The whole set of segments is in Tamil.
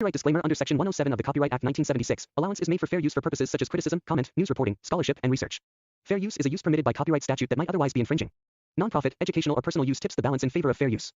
Copyright disclaimer under Section 107 of the Copyright Act 1976. Allowance is made for fair use for purposes such as criticism, comment, news reporting, scholarship, and research. Fair use is a use permitted by copyright statute that might otherwise be infringing. Nonprofit, educational, or personal use tips the balance in favor of fair use.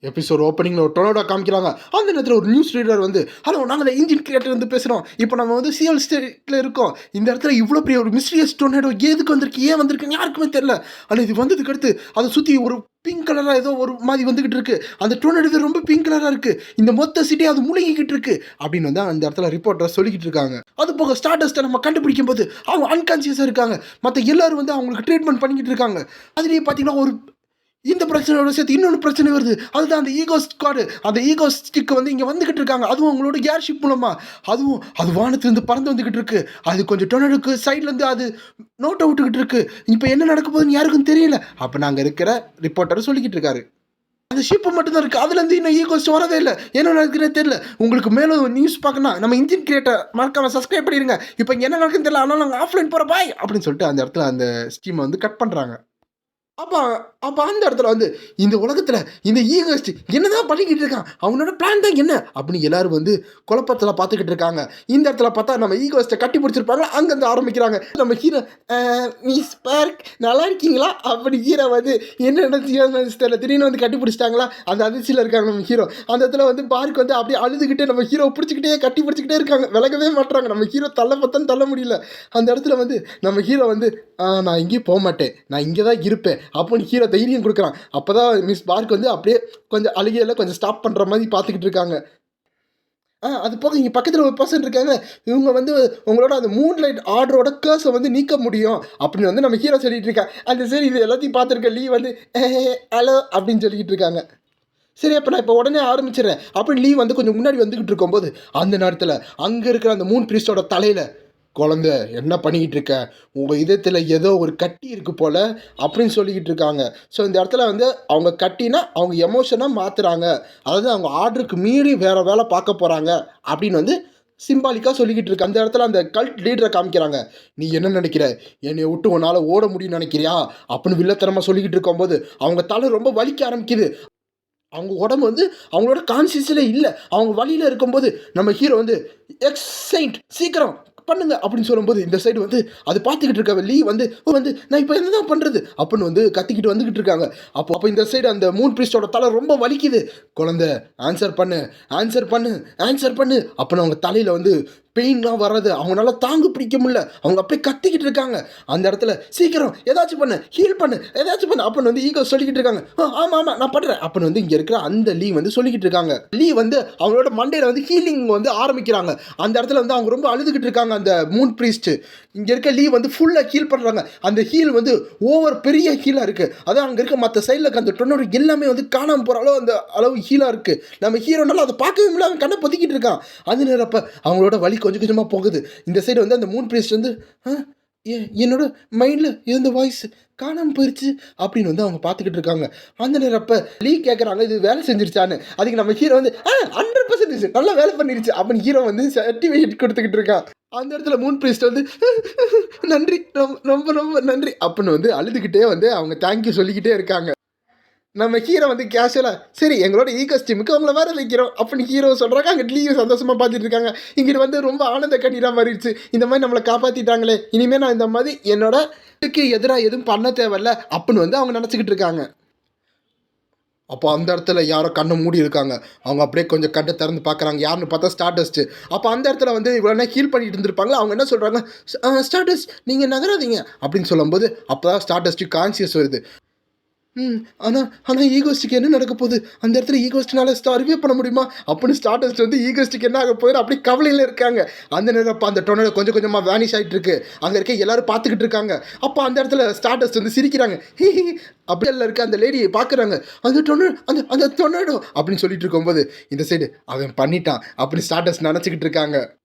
Episode ஓப்பனிங்கில் ஒரு டொனோடா காமிக்கிறாங்க. அந்த நேரத்தில் ஒரு நியூஸ் ரீடர் வந்து, ஹலோ, நாங்கள் இன்ஜின் கிரியேட்டர் வந்து பேசுகிறோம். இப்போ நம்ம வந்து சிஎல் ஸ்டேட்டில் இருக்கோம். இந்த இடத்துல இவ்வளோ பெரிய ஒரு மிஸ்டீரியஸ் டொர்னேடோ எதுக்கு வந்திருக்கு, ஏன் வந்திருக்குன்னு யாருக்குமே தெரியல. ஆனால் இது வந்ததுக்கு அடுத்து அதை சுற்றி ஒரு பிங்க் கலராக ஏதோ ஒரு மாதிரி வந்துக்கிட்டு இருக்கு. அந்த டொர்னேடோ ரொம்ப பிங்க் கலராக இருக்குது. இந்த மொத்த சிட்டியை அது முழுங்கிக்கிட்டு இருக்கு அப்படின்னு வந்து அந்த இடத்துல ரிப்போர்ட்டர் சொல்லிக்கிட்டு இருக்காங்க. அது போக ஸ்டார்டஸ்ட்டை நம்ம கண்டுபிடிக்கும் போது அவங்க அன்கான்சியஸாக இருக்காங்க. மற்ற எல்லாரும் வந்து அவங்களுக்கு ட்ரீட்மெண்ட் பண்ணிக்கிட்டு இருக்காங்க. அதுலேயே பார்த்தீங்கன்னா ஒரு இந்த பிரச்சனையோட சேர்த்து இன்னொன்று பிரச்சனை வருது. அதுதான் அந்த ஈகோ ஸ்குவாடு. அந்த ஈகோ ஸ்டிக் வந்து இங்கே வந்துக்கிட்டு இருக்காங்க. அதுவும் அவங்களோட ஏர்ஷிப் மூலமாக. அதுவும் அது வானத்துலேருந்து பறந்து வந்துக்கிட்டு இருக்கு. அது கொஞ்சம் டொனடுக்கு சைட்லேருந்து அது நோட்டை விட்டுக்கிட்டு இருக்கு. இப்போ என்ன நடக்க போகுதுன்னு யாருக்கும் தெரியல. அப்போ நாங்கள் இருக்கிற ரிப்போர்ட்டர் சொல்லிக்கிட்டு இருக்காரு. அந்த ஷிப்பு மட்டும்தான் இருக்குது. அதுலேருந்து இன்னும் ஈகோஸ்ட் வரவே இல்லை. என்ன நடக்குதுன்னே தெரியல. உங்களுக்கு மேலும் நியூஸ் பார்க்கணும், நம்ம இன்ஜின் கிரியேட்டர் மறக்காம சப்ஸ்கிரைப் பண்ணிடுங்க. இப்போ இங்கே என்ன நடக்குன்னு தெரியல, ஆனால் நாங்கள் ஆஃப்லைன் போகிற பாய் அப்படின்னு சொல்லிட்டு அந்த இடத்துல அந்த ஸ்டீமை வந்து கட் பண்ணுறாங்க. அப்போ அந்த இடத்துல வந்து இந்த உலகத்தில் இந்த ஈகோஸ்ட் என்னதான் பண்ணிக்கிட்டு இருக்கான், அவனோட பிளான் தான் என்ன அப்படின்னு எல்லாரும் வந்து குழப்பத்தில் பார்த்துக்கிட்டு இருக்காங்க. இந்த இடத்துல பார்த்தா நம்ம ஈகோஸ்ட்டை கட்டி பிடிச்சிருப்பாங்க. அங்கேருந்து ஆரம்பிக்கிறாங்க. நம்ம ஹீரோ, மிஸ் பார்க் நல்லா இருக்கீங்களா அப்படி ஹீரோ வந்து என்ன நடந்துச்சு தெரியல, திடீர்னு வந்து கட்டி பிடிச்சிட்டாங்களா, அந்த அதிர்ச்சியில் இருக்காங்க நம்ம ஹீரோ. அந்த இடத்துல வந்து பார்க் வந்து அப்படியே அழுதுகிட்டே நம்ம ஹீரோ பிடிச்சிக்கிட்டே கட்டி பிடிச்சிக்கிட்டே இருக்காங்க. விலகவே மாட்டுறாங்க. நம்ம ஹீரோ தள்ள முடியல. அந்த இடத்துல வந்து நம்ம ஹீரோ வந்து நான் இங்கேயும் போக மாட்டேன், நான் இங்கே தான் இருப்பேன் அப்படின்னு ஹீரோ தைரியம் கொடுக்குறான். அப்போ தான் மிஸ் பார்க் வந்து அப்படியே கொஞ்சம் அழுகையில் கொஞ்சம் ஸ்டாப் பண்ணுற மாதிரி பார்த்துக்கிட்டு இருக்காங்க. அது போக இங்கே பக்கத்தில் ஒரு பர்சன் இருக்காங்க, இவங்க வந்து உங்களோட அந்த மூன் லைட் ஆர்டரோட கேர்ஸை வந்து நீக்க முடியும் அப்படின்னு வந்து நம்ம ஹீரோ சொல்லிகிட்டு இருக்காங்க. அந்த சரி இது எல்லாத்தையும் பார்த்துருக்க லீ வந்து ஹலோ அப்படின்னு சொல்லிக்கிட்டு இருக்காங்க. சரி, அப்போ நான் இப்போ உடனே ஆரம்பிச்சிடுறேன் அப்படின்னு லீ வந்து கொஞ்சம் முன்னாடி வந்துக்கிட்டு இருக்கும்போது அந்த நேரத்தில் அங்கே இருக்கிற அந்த மூன் பிரீஸ்டோட தலையில், குழந்தை என்ன பண்ணிக்கிட்டு இருக்க, உங்கள் இதயத்தில் ஏதோ ஒரு கட்டி இருக்குது போல் அப்படின்னு சொல்லிக்கிட்டு இருக்காங்க. ஸோ இந்த இடத்துல வந்து அவங்க கட்டினா அவங்க எமோஷனாக மாற்றுறாங்க, அதாவது அவங்க ஆர்டருக்கு மீறி வேறு வேலை பார்க்க போகிறாங்க அப்படின்னு வந்து சிம்பாலிக்காக சொல்லிக்கிட்டு இருக்கு. அந்த இடத்துல அந்த கல்ட் லீடரை காமிக்கிறாங்க. நீ என்ன நினைக்கிற, என்னை விட்டு உன்னால் ஓட முடியும்னு நினைக்கிறியா அப்படின்னு வில்லத்தனமாக சொல்லிக்கிட்டு இருக்கும்போது அவங்க தலை ரொம்ப வலிக்க ஆரம்பிக்குது. அவங்க உடம்பு வந்து அவங்களோட கான்சியஸில் இல்லை. அவங்க வழியில் இருக்கும்போது நம்ம ஹீரோ வந்து எக்ஸைட் சீக்கிரம் பண்ணுங்க அப்படின்னு சொல்லும்போது இந்த சைடு வந்து அது பார்த்துக்கிட்டு இருக்க லீ வந்து நான் இப்போ என்ன தான் பண்ணுறது அப்படின்னு வந்து கத்திக்கிட்டு வந்துக்கிட்டு இருக்காங்க. அப்போ இந்த சைடு அந்த மூன் பிரீஸ்டோட தலை ரொம்ப வலிக்குது. குழந்தை ஆன்சர் பண்ணு அப்படின்னு அவங்க தலையில் வந்து பெயின்லாம் வர்றது அவங்களால தாங்க பிடிக்க முடியல. அவங்க அப்படியே கத்திக்கிட்டு இருக்காங்க. அந்த இடத்துல சீக்கிரம் ஏதாச்சும் பண்ணு, ஹீல் பண்ணு, ஏதாச்சும் பண்ணு அப்படின்னு வந்து ஈகோ சொல்லிக்கிட்டு இருக்காங்க. ஆமாம் நான் பண்ணுறேன் அப்படின்னு வந்து இங்கே இருக்கிற அந்த லீ வந்து சொல்லிக்கிட்டு இருக்காங்க. லீ வந்து அவங்களோட மண்டையில் வந்து ஹீலிங் வந்து ஆரம்பிக்கிறாங்க. அந்த இடத்துல வந்து அவங்க ரொம்ப அழுதுகிட்டு இருக்காங்க. அந்த மூன் பிரீஸ்ட் இங்கே இருக்க லீ வந்து ஃபுல்லாக ஹீல் பண்ணுறாங்க. அந்த ஹீல் வந்து ஓவர் பெரிய ஹீலாக இருக்குது. அதான் அங்கே இருக்க மற்ற சைடில் இருக்க அந்த டொர்னேடோ எல்லாமே வந்து காணாமல் போகிற அளவு அந்த அளவு ஹீலாக இருக்குது. நம்ம ஹீரோனால அதை பார்க்கவே முடியல, அவன் கண்ணை பொத்திக்கிட்டு இருக்கான். அந்த நேரப்போ அவங்களோட வலி கொஞ்சம் கொஞ்சமாக போகுது. இந்த சைடு வந்து அந்த மூன் பிரீஸ்ட் வந்து என்னோட மைண்டில் இருந்த வாய்ஸ் காணாமல் போயிடுச்சு அப்படின்னு வந்து அவங்க பார்த்துக்கிட்டு இருக்காங்க. அந்த நேரப்போ லீ கேட்குறாங்க, இது வேலை செஞ்சிருச்சான்னு. அதுக்கு நம்ம ஹீரோ வந்து 100% நல்லா வேலை பண்ணிருச்சு அப்படின்னு ஹீரோ வந்து சர்டிஃபிகேட் கொடுத்துக்கிட்டு இருக்கான். அந்த இடத்துல மூன் பிரீஸ்ட் வந்து நன்றி, ரொம்ப ரொம்ப நன்றி அப்படின்னு வந்து அழுதுகிட்டே வந்து அவங்க தேங்க்யூ சொல்லிக்கிட்டே இருக்காங்க. நம்ம ஹீரோ வந்து கேஷுவலாக சரி எங்களோட ஈகோஸ்டீமுக்கு அவங்கள வர வைக்கிறோம் அப்படின்னு ஹீரோ சொல்கிறாங்க. அங்கே லீவ் சந்தோஷமாக பார்த்துட்டு இருக்காங்க. இங்கிட்டு வந்து ரொம்ப ஆனந்த கண்ணீராக மாறிடுச்சு. இந்த மாதிரி நம்மளை காப்பாற்றிட்டாங்களே, இனிமேல் நான் இந்த மாதிரி என்னோட இதுக்கு எதிராக எதுவும் பண்ண தேவையில்ல அப்படின்னு வந்து அவங்க நினச்சிக்கிட்டு இருக்காங்க. அப்போ அந்த இடத்துல யாரோ கண்ணை மூடி இருக்காங்க. அவங்க அப்படியே கொஞ்சம் கண்ணை திறந்து பார்க்குறாங்க. யாருன்னு பார்த்தா ஸ்டார்டஸ்ட்டு. அப்போ அந்த இடத்துல வந்து இவ்வளோ ஹீல் பண்ணிட்டு இருந்திருப்பாங்களா. அவங்க என்ன சொல்கிறாங்க, ஸ்டார்டஸ்ட் நீங்கள் நகராதீங்க அப்படின்னு சொல்லும்போது அப்போ தான் ஸ்டார்டஸ்ட்டு கான்சியஸ் வருது. ஆனால் ஈகோஸ்ட்டுக்கு என்ன நடக்க போகுது, அந்த இடத்துல ஈகோஸ்ட்னால சர்வே பண்ண முடியுமா அப்படின்னு ஸ்டார்டஸ்ட் வந்து ஈகோஸ்ட்டுக்கு என்ன ஆக போயிடும் அப்படி கவலையில் இருக்காங்க. அந்த நேரம் அந்த டொர்னேடோ கொஞ்சம் கொஞ்சமாக வேனிஷ் ஆகிட்டு இருக்கு. அங்கே இருக்க எல்லாரும் பார்த்துக்கிட்டு இருக்காங்க. அப்போ அந்த இடத்துல ஸ்டார்டஸ்ட் வந்து சிரிக்கிறாங்க. அப்படி எல்லாம் இருக்க அந்த லேடியை பார்க்குறாங்க. அந்த டொர்னேடோ அப்படின்னு சொல்லிட்டு இருக்கும்போது இந்த சைடு அவன் பண்ணிட்டான் அப்படின்னு ஸ்டார்டஸ்ட் நினச்சிக்கிட்டு இருக்காங்க.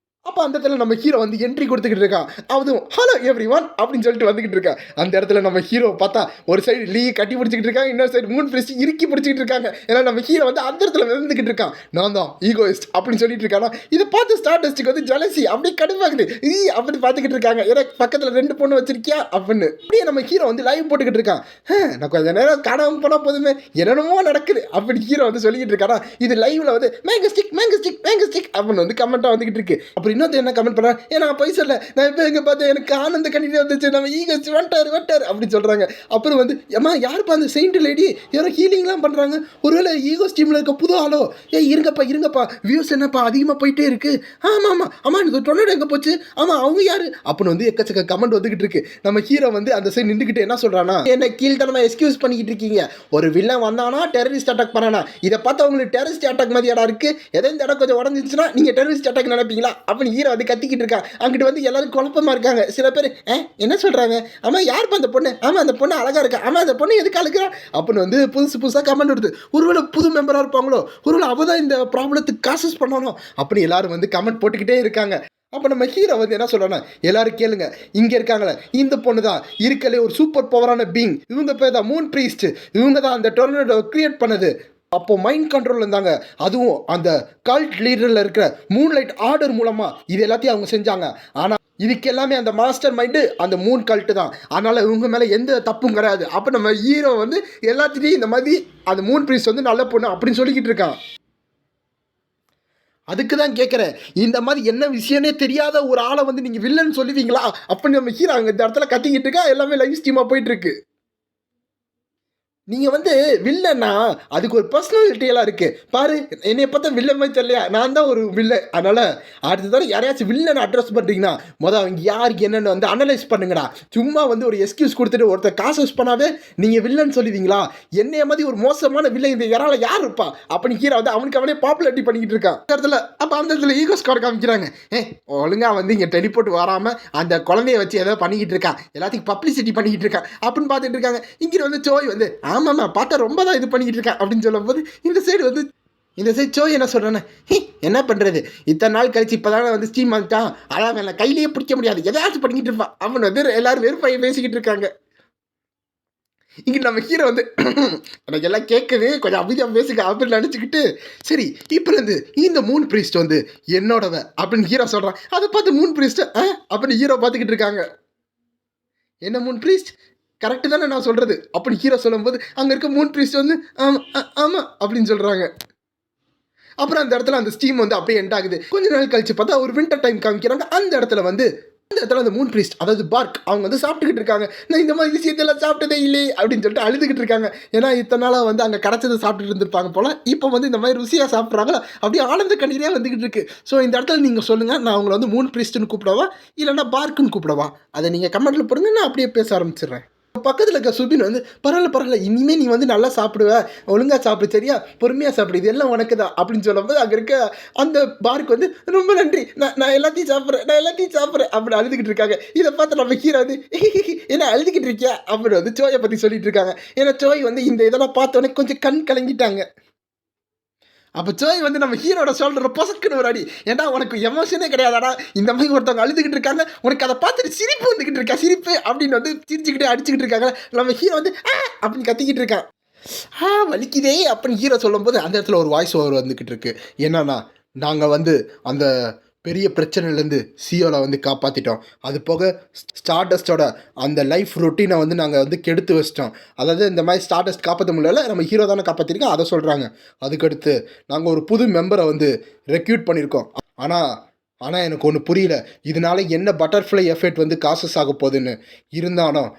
அப்போ அந்த இடத்துல நம்ம ஹீரோ வந்து என்ட்ரி கொடுத்துக்கிட்டு இருக்கான். அதுவும் ஹலோ எவ்ரி ஒன் அப்படின்னு சொல்லிட்டு வந்துக்கிட்டு இருக்கான். அந்த இடத்துல நம்ம ஹீரோ பார்த்தா ஒரு சைடு லீ கட்டி பிடிச்சிக்கிட்டு இருக்காங்க, இன்னொரு சைடு மூன் பிரிஸ்ட் இறுக்கி பிடிச்சிக்கிட்டு இருக்காங்க. ஏன்னா நம்ம ஹீரோ வந்து அந்த இடத்துல விழுந்துக்கிட்டு இருக்கான். நான் தான் ஈகோயிஸ்ட் அப்படின்னு சொல்லிட்டு இருக்கானா. இதை பார்த்து ஸ்டார்டஸ்ட்டுக்கு வந்து ஜலசி அப்படியே கடுப்பாகுது. அப்படின்னு பார்த்துக்கிட்டு இருக்காங்க. ஏன்னா பக்கத்தில் 2 பொண்ணு வச்சிருக்கியா அப்படின்னு. அப்படியே நம்ம ஹீரோ வந்து லைவ் போட்டுக்கிட்டு இருக்கான். நான் கொஞ்ச நேரம் காணாமல் போனால் போதுமே, என்னென்னமோ நடக்குது அப்படின்னு ஹீரோ வந்து சொல்லிக்கிட்டு இருக்கானா. இது லைவ்ல வந்து மேங்கஸ்டிக் மேங்கஸ்டிக் மேங்கஸ்டிக் அப்படின்னு வந்து கமெண்ட்டாக வந்துக்கிட்டு இருக்கு. அப்புறம் இன்னொரு என்ன கமெண்ட் பண்ணா, ஏன்னா போய் சொல்ல நான் இப்போ எங்கே பார்த்தேன் எனக்கு ஆனந்த கண்ணீர் வந்துச்சு, நம்ம ஈகோஸ்ட் வந்துட்டார் அப்படின்னு சொல்கிறாங்க. அப்புறம் வந்து அம்மா யாருப்பா அந்த செயின்ட் லேடி, யாரோ ஹீலிங்லாம் பண்ணுறாங்க, ஒருவேளை ஈகோஸ் டீமில் இருக்க புது ஆளோ, இருங்கப்பா வியூஸ் என்னப்பா அதிகமாக போயிட்டே இருக்கு. ஆமாம் அம்மா எனக்கு டொனேட் எங்கே போச்சு, ஆமாம் அவங்க யாரு அப்படின்னு வந்து எக்கச்சக்க கமெண்ட் வந்துக்கிட்டு இருக்கு. நம்ம ஹீரோ வந்து அந்த சைடு நின்றுக்கிட்டு என்ன சொல்கிறானா, என்ன கீழ்த்தனமாக எக்ஸ்கியூஸ் பண்ணிக்கிட்டு இருக்கீங்க, ஒரு வில்லன் வந்தானா டெரரிஸ்ட் அட்டாக் பண்ணானா, இதை பார்த்தா உங்களுக்கு டெரரிஸ்ட் அட்டாக் மாதிரி இடம் இருக்குது, எதோ இந்த இடம் கொஞ்சம் உடஞ்சிச்சுன்னா நீங்கள் டெரரிஸ்ட் அட்டாக் நினைப்பீங்களா அப்படின்னு ஹீரோ வந்து கத்திக்கிட்டு இருக்கான். அங்கிட்டு வந்து எல்லாரும் குழப்பமா இருக்காங்க. சில பேர் என்ன சொல்றாங்க, ஆமா யாருப்பா அந்த பொண்ணு, ஆமா அந்த பொண்ணு அழகா இருக்கா, ஆமா அந்த பொண்ணு எதுக்கு அழுகிறா அப்படின்னு வந்து புதுசாக கமெண்ட் வருது. ஒருவேளை புது மெம்பராக இருப்பாங்களோ, ஒருவேளை அவ தான் இந்த ப்ராப்ளத்துக்கு காசஸ் பண்ணணும் அப்படி எல்லாரும் வந்து கமெண்ட் போட்டுக்கிட்டே இருக்காங்க. அப்போ நம்ம ஹீரோ வந்து என்ன சொல்றானா, எல்லாரும் கேளுங்க, இங்கே இருக்காங்களே இந்த பொண்ணு தான் இருக்கலே ஒரு சூப்பர் பவரான பீங், இவங்க பேர் தான் மூன் ப்ரீஸ்ட், இவங்க தான் அந்த டொர்னேடோ கிரியேட் பண்ணது. அப்போ மைண்ட் கண்ட்ரோல் இருந்தாங்க, அதுவும் அந்த கல்ட் லீடரில் இருக்கிற மூன்லைட் ஆர்டர் மூலமா இது எல்லாத்தையும் அவங்க செஞ்சாங்க. ஆனால் இதுக்கு எல்லாமே அந்த மாஸ்டர் மைண்டு அந்த மூன் கல்ட்டு தான், அதனால இவங்க மேலே எந்த தப்பும் கிடையாது. அப்போ நம்ம ஹீரோ வந்து எல்லாத்துலேயும் இந்த மாதிரி அந்த மூன் ப்ரீஸ்ட் வந்து நல்ல பொண்ணு அப்படின்னு சொல்லிக்கிட்டு இருக்கான். அதுக்கு தான் கேட்குறேன், இந்த மாதிரி என்ன விஷயமே தெரியாத ஒரு ஆளை வந்து நீங்கள் வில்லன்னு சொல்லுவீங்களா அப்படின்னு நம்ம ஹீரோ அங்கே இந்த இடத்துல கத்திக்கிட்டு இருக்கா. எல்லாமே லைவ் ஸ்ட்ரீமாக போயிட்டு இருக்கு. நீங்கள் வந்து வில்லன்னா அதுக்கு ஒரு பர்சனாலிட்டியெல்லாம் இருக்குது பாரு, என்னை பார்த்தா வில்லன் மாதிரி தெரியலையா, நான் தான் ஒரு வில்லன். அதனால் அடுத்த தடவை யாரையாச்சும் வில்லனை அட்ரஸ் பண்ணுறீங்கன்னா அவங்க யாருக்கு என்னென்னு வந்து அனலைஸ் பண்ணுங்கடா. சும்மா வந்து ஒரு எக்ஸ்கியூஸ் கொடுத்துட்டு ஒருத்தர் காசஸ் பண்ணாவே நீங்கள் வில்லன் சொல்லுவீங்களா, என்னைய மாதிரி ஒரு மோசமான வில்லன் இந்த யார் இருப்பா அப்படின்னு ஹீரோ வந்து அவனுக்கு அவனே பாப்புலாரிட்டி பண்ணிக்கிட்டு இருக்கான் இடத்துல. அப்போ அந்த இடத்துல ஈகோ ஸ்குவாட் காமிக்கிறாங்க. ஒழுங்காக வந்து இங்கே டெலிபோர்ட் வராமல் அந்த குழந்தைய வச்சு ஏதோ பண்ணிக்கிட்டு இருக்கான், எல்லாத்தையும் பப்ளிசிட்டி பண்ணிக்கிட்டு இருக்கான் அப்படின்னு பார்த்துட்டு இருக்காங்க. இங்கே வந்து சோய் வந்து ஆமாம்மா பார்த்தா ரொம்ப தான் இது பண்ணிக்கிட்டு இருக்கேன் அப்படின்னு சொல்லும் போது இந்த சைடு சோய் என்ன சொல்கிறேன்னு, என்ன பண்ணுறது, இத்தனை நாள் கழிச்சு இப்போ தானே வந்து ஸ்டீம் வந்துட்டான், அதான் வேலை கையிலேயே பிடிக்க முடியாது, எதாச்சும் பண்ணிக்கிட்டு இருப்பான் அவன் வந்து எல்லாரும் வெறுப்பாய் பேசிக்கிட்டு இருக்காங்க. இங்கே நம்ம ஹீரோ வந்து எனக்கு எல்லாம் கேட்குது கொஞ்சம் அமைதியாக பேசுங்க அப்படின்னு நினச்சிக்கிட்டு, சரி இப்போ இருந்து இந்த மூன் ப்ரீஸ்ட் வந்து என்னோடவ அப்படின்னு ஹீரோ சொல்கிறான். அதை பார்த்து மூன் ப்ரீஸ்ட் அப்படின்னு ஹீரோ பார்த்துக்கிட்டு இருக்காங்க. என்ன மூன் ப்ரீஸ்ட் கரெக்டு தானே நான் சொல்கிறது அப்படி ஹீரோ சொல்லும்போது அங்கே இருக்க மூன் ப்ரீஸ்ட் வந்து ஆமாம் அப்படின்னு சொல்கிறாங்க. அப்புறம் அந்த இடத்துல அந்த ஸ்டீம் வந்து அப்படியே எண்ட் ஆகுது. கொஞ்ச நாள் கழிச்சு பார்த்தா ஒரு வின்டர் டைம் காமிக்கிறாங்க. அந்த இடத்துல அந்த மூன் ப்ரீஸ்ட் அதாவது பார்க் அவங்க வந்து சாப்பிட்டுக்கிட்டு இருக்காங்க. நான் இந்த மாதிரி விஷயத்தெல்லாம் சாப்பிட்டதே இல்லை அப்படின்னு சொல்லிட்டு அழுதுகிட்டு இருக்காங்க. ஏன்னா இத்தனை நாளாக வந்து அங்கே கிடச்சதை சாப்பிட்டுட்டு இருந்திருப்பாங்க போல், இப்போ வந்து இந்த மாதிரி ருசியாக சாப்பிட்றாங்களா அப்படியே ஆனந்த கண்ணீரே வந்துக்கிட்டு இருக்கு. ஸோ இந்த இடத்துல நீங்கள் சொல்லுங்கள், நான் அவங்கள வந்து மூன் ப்ரீஸ்ட்னு கூப்பிடவா இல்லைன்னா பார்க்குன்னு கூப்பிடவா, அதை நீங்கள் கமெண்ட்டில் போடுங்க, நான் அப்படியே பேச ஆரம்பிச்சிடுறேன். பக்கத்தில் இருக்க சுபின் வந்து பரவாயில்ல இனிமேல் நீ வந்து நல்லா சாப்பிடுவ, ஒழுங்காக சாப்பிடு சரியா, பொறுமையாக சாப்பிடு, இது எல்லாம் உனக்கு தான் அப்படின்னு சொல்லும்போது அங்கே இருக்க அந்த பார்க்கு வந்து ரொம்ப நன்றி, நான் எல்லாத்தையும் சாப்பிட்றேன் அப்படின்னு அழுதுகிட்டு இருக்காங்க. இதை பார்த்து நம்ம ஹீரோ வந்து என்ன அழுதுகிட்டு இருக்கியா அப்படின்னு வந்து சோயை பற்றி சொல்லிட்டு இருக்காங்க. ஏன்னா சோய் வந்து இந்த இதெல்லாம் பார்த்தோன்னே கொஞ்சம் கண் கலங்கிட்டாங்க. அப்போ சோய் வந்து நம்ம ஹீரோட சொல்கிற பொசக்குன்னு ஒரு அடி, ஏன்னா உனக்கு எமோஷனே கிடையாதாடா, இந்த மாதிரி ஒருத்தவங்க அழுதுகிட்டு இருக்காங்க, உனக்கு அதை பார்த்துட்டு சிரிப்பு வந்துக்கிட்டு இருக்கா, சிரிப்பு அப்படின்னு வந்து சிரிச்சுக்கிட்டே அடிச்சுக்கிட்டு இருக்காங்க. நம்ம ஹீரோ வந்து அப்படின்னு கத்திக்கிட்டு இருக்கான். வலிக்குதே அப்படின்னு ஹீரோ சொல்லும்போது அந்த இடத்துல ஒரு வாய்ஸ் ஓவர் வந்துக்கிட்டு இருக்கு. என்னன்னா, நாங்கள் வந்து அந்த பெரிய பிரச்சனையிலேருந்து சியோவில் வந்து காப்பாற்றிட்டோம், அது போக ஸ்டார்டஸ்டோட அந்த லைஃப் ரொட்டீனை வந்து நாங்கள் வந்து கெடுத்து வச்சிட்டோம். அதாவது இந்த மாதிரி ஸ்டார்டஸ்ட் காப்பாற்ற முடியல, நம்ம ஹீரோ தானே காப்பாற்றிருக்கோம் அதை சொல்கிறாங்க. அதுக்கடுத்து நாங்கள் ஒரு புது மெம்பரை வந்து ரெக்ரூட் பண்ணியிருக்கோம். ஆனால் எனக்கு ஒன்று புரியல, இதனால என்ன பட்டர்ஃப்ளை எஃபெக்ட் வந்து காசஸ் ஆக போகுதுன்னு, இருந்தாலும்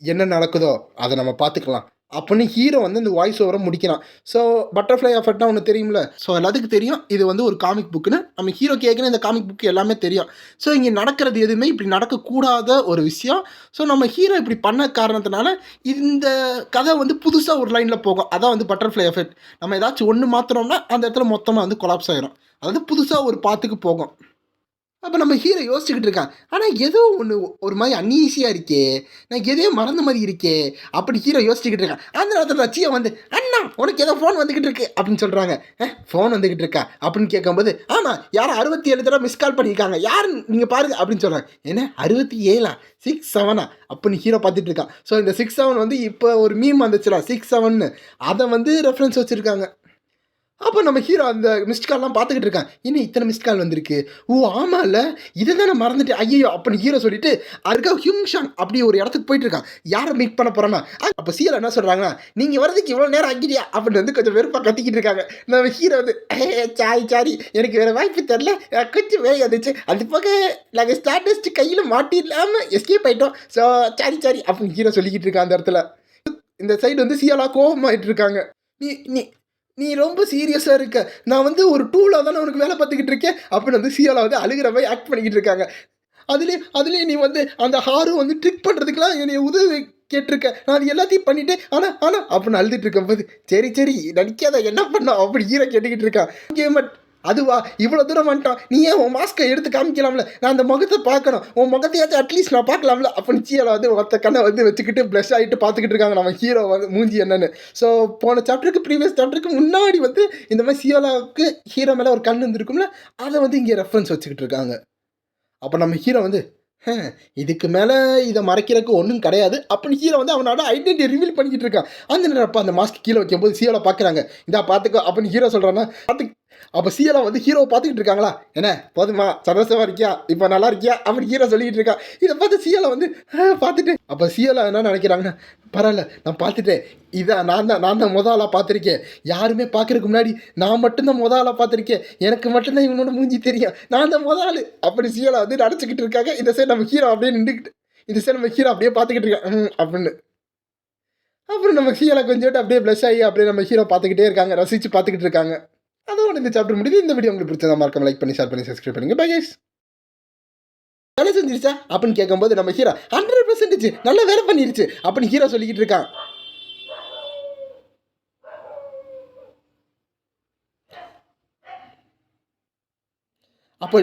என்ன நடக்குதோ அதை நம்ம பார்த்துக்கலாம் அப்படின்னு ஹீரோ வந்து இந்த வாய்ஸ் ஓவரை முடிக்கிறான். ஸோ பட்டர்ஃப்ளை எஃபெக்ட்னா ஒன்று தெரியும்ல, ஸோ எல்லாத்துக்கும் தெரியும் இது வந்து ஒரு காமிக் புக்குன்னு. நம்ம ஹீரோ கேட்குற இந்த காமிக் புக்கு எல்லாமே தெரியும். ஸோ இங்கே நடக்கிறது எதுவுமே இப்படி நடக்கக்கூடாத ஒரு விஷயம். ஸோ நம்ம ஹீரோ இப்படி பண்ண காரணத்தினால இந்த கதை வந்து புதுசாக ஒரு லைனில் போகும். அதான் வந்து பட்டர்ஃப்ளை எஃபெக்ட். நம்ம ஏதாச்சும் ஒன்று மாத்திரம்னா அந்த இடத்துல மொத்தமாக வந்து கொலாப்ஸ் ஆகிரும். அதாவது புதுசாக ஒரு பாத்துக்கு போகும். அப்ப நம்ம ஹீரோ யோசிச்சுக்கிட்டு இருக்கான். ஆனா ஏதோ ஒண்ணு ஒரு மாரி அன்ஈசியா இருக்கே! நான் எதையோ மறந்த மாரி இருக்கே! அப்படி ஹீரோ யோசிச்சுக்கிட்டு இருக்கான். அந்த நேரத்துல சியோ வந்து, "அண்ணா உனக்கு ஏதோ ஃபோன் வந்துகிட்டு இருக்கு" அப்படின்னு சொல்றாங்க. ஃபோன் வந்துகிட்டு இருக்கா?" அப்படின்னு கேட்கும்போது, "ஆமா யாரோ 67 தடவ மிஸ் கால் பண்ணியிருக்காங்க. யாருன்னு நீங்க பாருங்க" அப்படின்னு சொல்றாங்க. என்ன 67ஆ? 67ஆ? அப்படின்னு ஹீரோ பார்த்துட்டு இருக்கான். ஸோ இந்த 67 வந்து இப்ப ஒரு மீம் வந்துச்சுல்ல 67ன்னு அத வந்து ரெஃபரன்ஸ் வச்சிருக்காங்க. அப்போ நம்ம ஹீரோ அந்த மிஸ்ட் கால்லாம் பார்த்துக்கிட்டு இருக்கான். என்ன இத்தன மிஸ்ட் கால் வந்திருக்கு? ஓ! ஆமால்ல. இத தான் நான் மறந்துட்டேன். ஐய்யயோ! அப்படின்னு ஹீரோ சொல்லிட்டு, அதுக்காக ஹியூங் அப்படி ஒரு இடத்துக்கு போயிட்டு இருக்கான். யார மீட் பண்ண போறான்னா, அப்ப சீலா என்ன சொல்றாங்கன்னா, "நீங்க வரதுக்கு இவ்வளோ நேரம் ஆக்கிட்டியா?" அப்படின்னு வந்து கொஞ்சம் வெறுப்பா கத்திக்கிட்டு இருக்காங்க. நம்ம ஹீரோ வந்து, சாரி சாரி எனக்கு வேற வாய்ப்பு தெரியல. கொஞ்சம் வேலை வந்துச்சு. அது போக நாங்க ஸ்டார்டஸ்ட் கையில மாட்டில்லாம எஸ்கேப் ஆயிட்டோம். ஸோ சாரி சாரி அப்படின்னு ஹீரோ சொல்லிக்கிட்டு இருக்கான் அந்த இடத்துல. இந்த சைடு வந்து சியாலா கோவமாயிட்டு இருக்காங்க. "நீ நீ நீ ரொம்ப சீரியஸா இருக்க. நான் வந்து ஒரு டூலா தானே உனக்கு வேலை பார்த்துக்கிட்டு இருக்கேன்." அப்படின்னு வந்து சியாலா வந்து அழுகுற மாரி ஆக்ட் பண்ணிக்கிட்டு இருக்காங்க. அதுலயும் நீ வந்து அந்த ஹாரு வந்து ட்ரிக் பண்றதுக்குலாம் என்னைய உதவி கேட்டிருக்க. நான் அது எல்லாத்தையும் பண்ணிட்டேன். ஆனா அப்படின்னு அழுதுட்டு இருக்கும்போது, "சரி சரி நடிக்காத என்ன பண்ணோம்?" அப்படி ஹீரோ கேட்டுக்கிட்டு இருக்கான். பட் அதுவா இவ்வளோ தூரம் வந்துட்டோம். நீ ஏன் உன் மாஸ்க்க எடுத்து காமிக்கலாம்ல? நான் அந்த முகத்த பார்க்கணும். உன் முகத்தையாச்சும் அட்லீஸ்ட் நான் பார்க்கலாம்ல? அப்படின்னு சியால வந்து ஒத்த கண்ண வந்து வச்சுக்கிட்டு ப்ளஷ் ஆயிட்டு பார்த்துக்கிட்டு இருக்காங்க நம்ம ஹீரோ வந்து மூஞ்சி என்னன்னு. ஸோ போன சாப்டருக்கு ப்ரீவியஸ் சாப்டருக்கு முன்னாடி வந்து இந்த மாரி சியாலாவுக்கு ஹீரோ மேல ஒரு கண் இருந்திருக்கும்ல, அத வந்து இங்க ரெஃபரன்ஸ் வச்சுக்கிட்டு இருக்காங்க. அப்ப நம்ம ஹீரோ வந்து, "ஹ இதுக்கு மேல இத மறைக்கிறதுக்கு ஒண்ணும் கிடையாது." அப்படின்னு ஹீரோ வந்து அவனோட ஐடென்டிட்டிய ரிவீல் பண்ணிக்கிட்டு இருக்கான். அந்த நேரம் அப்ப அந்த மாஸ்க் கீழ வைக்கும்போது சியோல பார்க்குறாங்க. "இந்தா பார்த்துக்கோ" அப்படின்னு ஹீரோ சொல்றான்னா, அப்ப சியோலா வந்து ஹீரோவ பார்த்துக்கிட்டு இருக்காங்களா? "என்ன போதுமா? சந்தோஷமா இருக்கியா? இப்ப நல்லா இருக்கியா?" அப்படின்னு ஹீரோ சொல்லிக்கிட்டு இருக்கான். இத பார்த்து சியோலா வந்து பார்த்துட்டு அப்ப சியோலா என்ன நினைக்கிறாங்கன்னா, "பரவால்ல நான் பார்த்துட்டேன். இதான் நான் தான் மொத ஆளா பார்த்துருக்கேன். யாருமே பார்க்கறதுக்கு முன்னாடி நான் மட்டும் தான் மொத ஆளா பார்த்துருக்கேன். எனக்கு மட்டும் தான் இவனோட மூஞ்சி தெரியும். நான் தான் மொத ஆளு." அப்படி சியோலா வந்து நடிச்சுக்கிட்டு இருக்காங்க. இந்த சைடு நம்ம ஹீரோ அப்படியே நின்னுக்கிட்டு இந்த சைடு நம்ம ஹீரோ அப்படியே பார்த்துக்கிட்டு இருக்கான். அப்படின்னு. அப்புறம் நம்ம ஹீரோல கொஞ்சோண்டு அப்படியே ப்ளஷ் ஆகி அப்படியே நம்ம ஹீரோ பார்த்துக்கிட்டே இருக்காங்க. ரசிச்சு பார்த்துக்கிட்டு இருக்காங்க. அதோட இந்த சாப்டர் முடியுது. இந்த வீடியோ உங்களுக்கு பிடிச்சதா மறக்காம லைக் பண்ணி, ஷேர் பண்ணி, சப்ஸ்கிரைப் பண்ணுங்க. Bye guys. வேலை செஞ்சிருச்சா? அப்படின்னு கேட்கும்போது நம்ம ஹீரோ 100% நல்லா வேலை பண்ணிருச்சு அப்படின்னு ஹீரோ சொல்லிக்கிட்டு இருக்கான். அப்போ